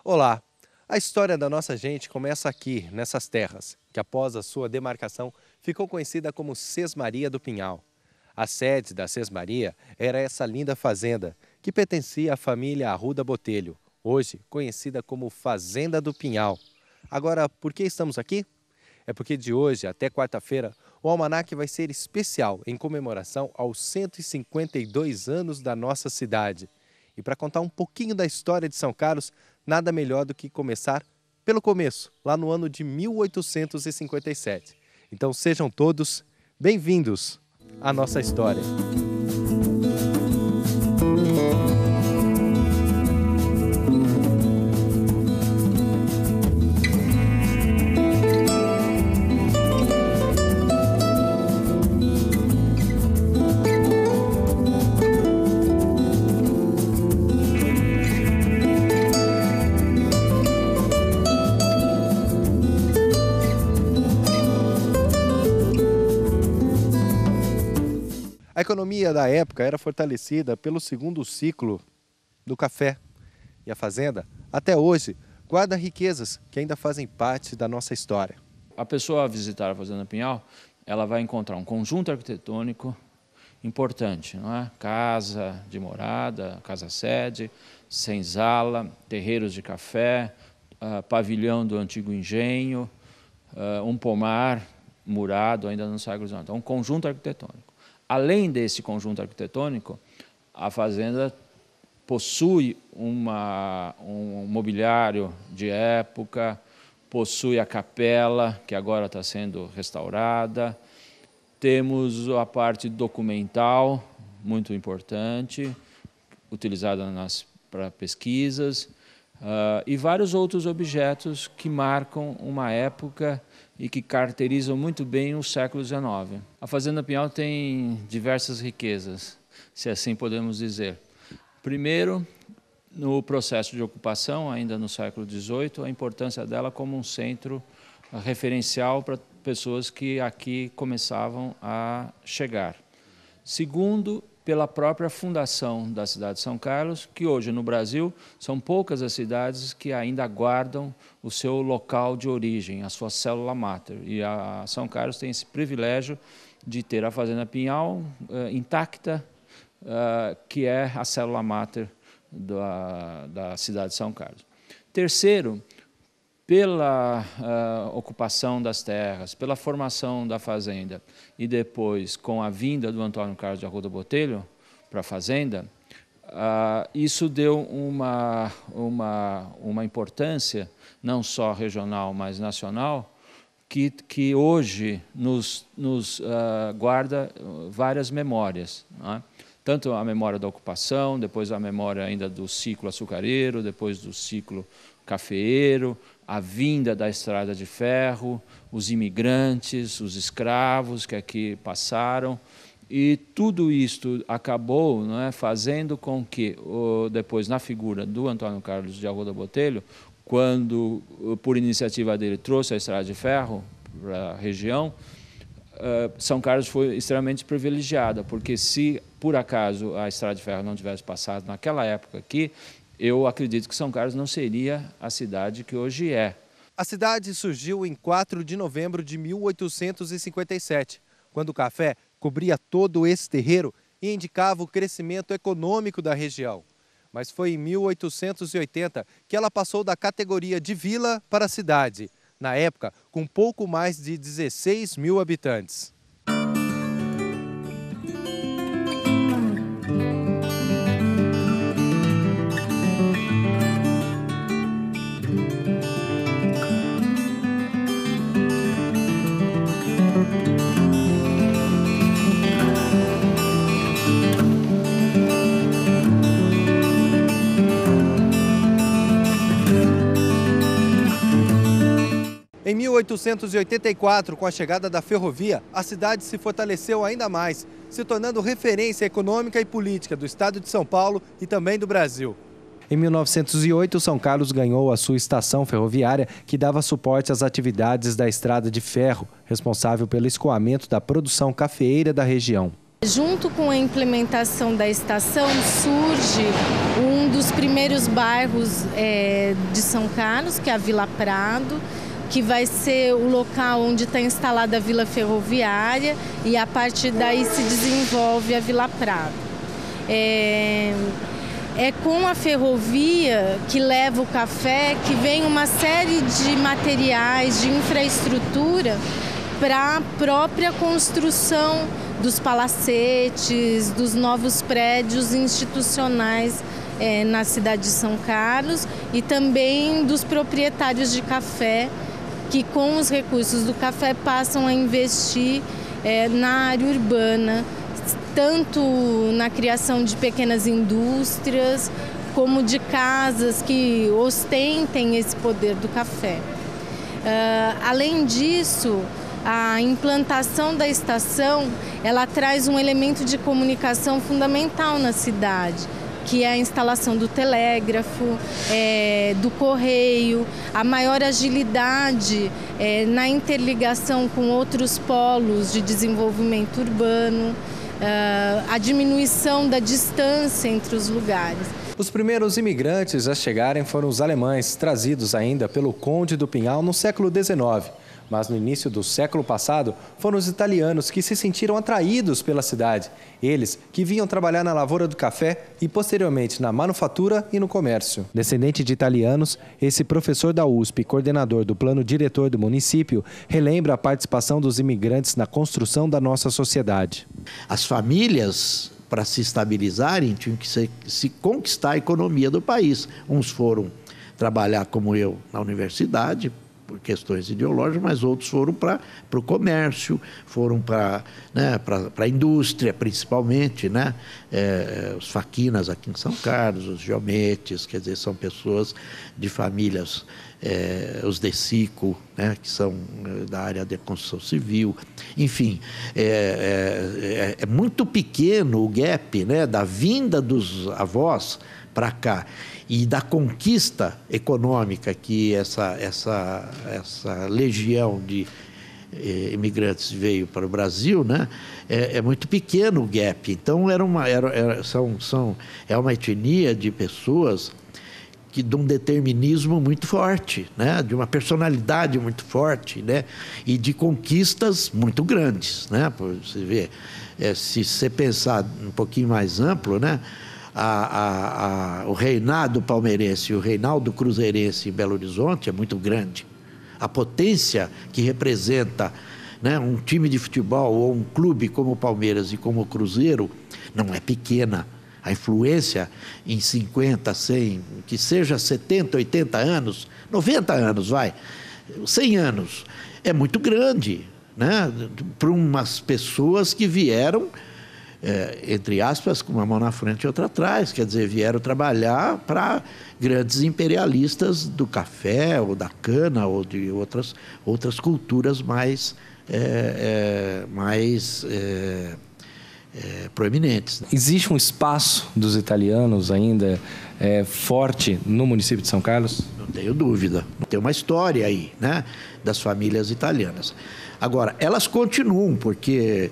Olá! A história da nossa gente começa aqui, nessas terras, que após a sua demarcação ficou conhecida como Sesmaria do Pinhal. A sede da Sesmaria era essa linda fazenda, que pertencia à família Arruda Botelho, hoje conhecida como Fazenda do Pinhal. Agora, por que estamos aqui? É porque de hoje até quarta-feira, o almanaque vai ser especial em comemoração aos 152 anos da nossa cidade. E para contar um pouquinho da história de São Carlos, nada melhor do que começar pelo começo, lá no ano de 1857. Então sejam todos bem-vindos à nossa história. A economia da época era fortalecida pelo segundo ciclo do café. E a fazenda, até hoje, guarda riquezas que ainda fazem parte da nossa história. A pessoa a visitar a Fazenda Pinhal, ela vai encontrar um conjunto arquitetônico importante, não é? Casa de morada, casa-sede, senzala, terreiros de café, pavilhão do antigo engenho, um pomar murado ainda no século XIX. Então, um conjunto arquitetônico. Além desse conjunto arquitetônico, a fazenda possui um mobiliário de época, possui a capela, que agora está sendo restaurada. Temos a parte documental, muito importante, utilizada para pesquisas, e vários outros objetos que marcam uma época e que caracterizam muito bem o século XIX. A Fazenda Pinhal tem diversas riquezas, se assim podemos dizer. Primeiro, no processo de ocupação, ainda no século XVIII, a importância dela como um centro referencial para pessoas que aqui começavam a chegar. Segundo, pela própria fundação da cidade de São Carlos, que hoje no Brasil são poucas as cidades que ainda guardam o seu local de origem, a sua célula máter. E a São Carlos tem esse privilégio de ter a Fazenda Pinhal intacta, que é a célula máter da cidade de São Carlos. Terceiro, pela ocupação das terras, pela formação da fazenda e depois com a vinda do Antônio Carlos de Arruda Botelho para a fazenda, isso deu uma importância não só regional, mas nacional, que hoje nos guarda várias memórias, não é? Tanto a memória da ocupação, depois a memória ainda do ciclo açucareiro, depois do ciclo cafeeiro, a vinda da estrada de ferro, os imigrantes, os escravos que aqui passaram, e tudo isto acabou, não é, fazendo com que, depois na figura do Antônio Carlos de Arruda Botelho, quando, por iniciativa dele, trouxe a estrada de ferro para a região, São Carlos foi extremamente privilegiada, porque se, por acaso, a estrada de ferro não tivesse passado naquela época aqui, eu acredito que São Carlos não seria a cidade que hoje é. A cidade surgiu em 4 de novembro de 1857, quando o café cobria todo esse terreiro e indicava o crescimento econômico da região. Mas foi em 1880 que ela passou da categoria de vila para cidade, na época com pouco mais de 16 mil habitantes. Em 1884, com a chegada da ferrovia, a cidade se fortaleceu ainda mais, se tornando referência econômica e política do estado de São Paulo e também do Brasil. Em 1908, São Carlos ganhou a sua estação ferroviária, que dava suporte às atividades da estrada de ferro, responsável pelo escoamento da produção cafeeira da região. Junto com a implementação da estação, surge um dos primeiros bairros de São Carlos, que é a Vila Prado, que vai ser o local onde está instalada a Vila Ferroviária, e a partir daí se desenvolve a Vila Prado. É com a ferrovia que leva o café que vem uma série de materiais, de infraestrutura para a própria construção dos palacetes, dos novos prédios institucionais na cidade de São Carlos, e também dos proprietários de café que, com os recursos do café, passam a investir na área urbana, tanto na criação de pequenas indústrias, como de casas que ostentem esse poder do café. Além disso, a implantação da estação, ela traz um elemento de comunicação fundamental na cidade, que é a instalação do telégrafo, do correio, a maior agilidade na interligação com outros polos de desenvolvimento urbano, a diminuição da distância entre os lugares. Os primeiros imigrantes a chegarem foram os alemães, trazidos ainda pelo Conde do Pinhal no século XIX. Mas no início do século passado, foram os italianos que se sentiram atraídos pela cidade. Eles que vinham trabalhar na lavoura do café e posteriormente na manufatura e no comércio. Descendente de italianos, esse professor da USP, coordenador do plano diretor do município, relembra a participação dos imigrantes na construção da nossa sociedade. As famílias, para se estabilizarem, tinham que se conquistar a economia do país. Uns foram trabalhar, como eu, na universidade, por questões ideológicas, mas outros foram para o comércio, foram para a indústria, principalmente, né? Os faquinas aqui em São Carlos, os geometes, quer dizer, são pessoas de famílias, os Decico, né? Que são da área de construção civil. Enfim, é muito pequeno o gap, né? Da vinda dos avós para cá e da conquista econômica que essa legião de imigrantes veio para o Brasil, né? É muito pequeno o gap. Então é uma etnia de pessoas de um determinismo muito forte, né? De uma personalidade muito forte, né? E de conquistas muito grandes, né? Você vê, se você pensar um pouquinho mais amplo, né? O reinado palmeirense e o reinado cruzeirense em Belo Horizonte é muito grande. A potência que representa, né, um time de futebol ou um clube como o Palmeiras e como o Cruzeiro não é pequena. A influência em 50, 100, que seja 70, 80 anos, 90 anos, 100 anos, é muito grande, né, para umas pessoas que vieram, entre aspas, com uma mão na frente e outra atrás, quer dizer, vieram trabalhar para grandes imperialistas do café ou da cana ou de outras culturas mais proeminentes. Existe um espaço dos italianos ainda forte no município de São Carlos? Não tenho dúvida. Tem uma história aí, né, das famílias italianas. Agora, elas continuam, porque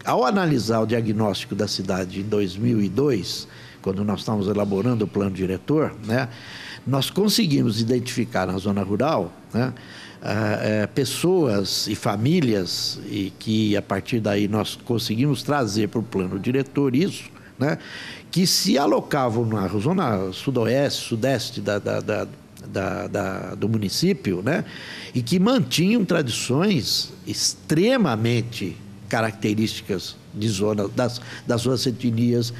ao analisar o diagnóstico da cidade em 2002, quando nós estávamos elaborando o plano diretor, né, nós conseguimos identificar na zona rural, né, pessoas e famílias e que, a partir daí, nós conseguimos trazer para o plano diretor isso, né, que se alocavam na zona sudoeste, sudeste do município, né, e que mantinham tradições extremamente características de zona das suas etnias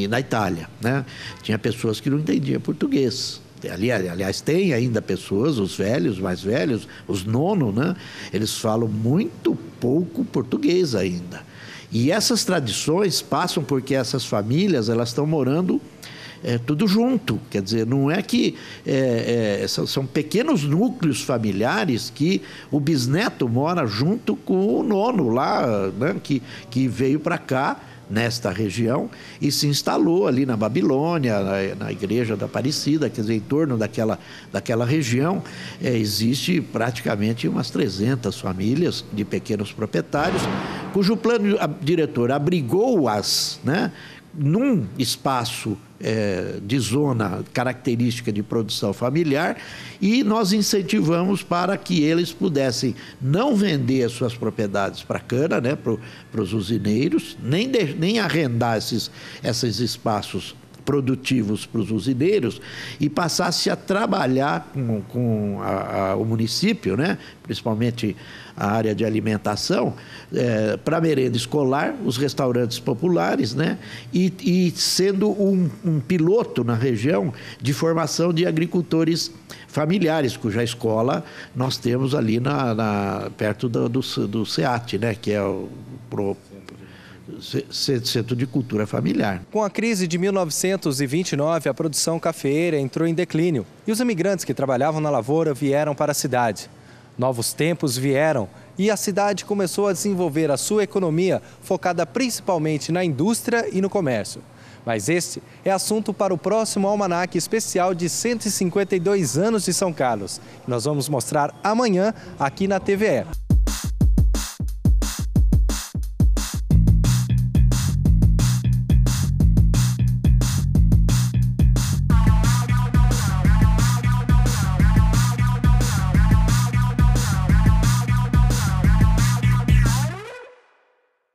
na Itália, né? Tinha pessoas que não entendiam português. Aliás, tem ainda pessoas, os velhos, mais velhos, os nonos, né? Eles falam muito pouco português ainda. E essas tradições passam porque essas famílias, elas estão morando tudo junto, quer dizer, não é que são pequenos núcleos familiares que o bisneto mora junto com o nono lá, né, que veio para cá, nesta região, e se instalou ali na Babilônia, na igreja da Aparecida, quer dizer, em torno daquela região, existe praticamente umas 300 famílias de pequenos proprietários, cujo plano diretor abrigou-as, né, num espaço de zona característica de produção familiar, e nós incentivamos para que eles pudessem não vender as suas propriedades para a cana, né, para os usineiros, nem arrendar esses espaços produtivos para os usineiros, e passasse a trabalhar com o município, né, principalmente a área de alimentação, para a merenda escolar, os restaurantes populares, né, e sendo um piloto na região de formação de agricultores familiares, cuja escola nós temos ali perto do SEAT, né, que é o Centro de Cultura Familiar. Com a crise de 1929, a produção cafeeira entrou em declínio e os imigrantes que trabalhavam na lavoura vieram para a cidade. Novos tempos vieram e a cidade começou a desenvolver a sua economia, focada principalmente na indústria e no comércio. Mas este é assunto para o próximo almanaque especial de 152 anos de São Carlos. Nós vamos mostrar amanhã aqui na TVE.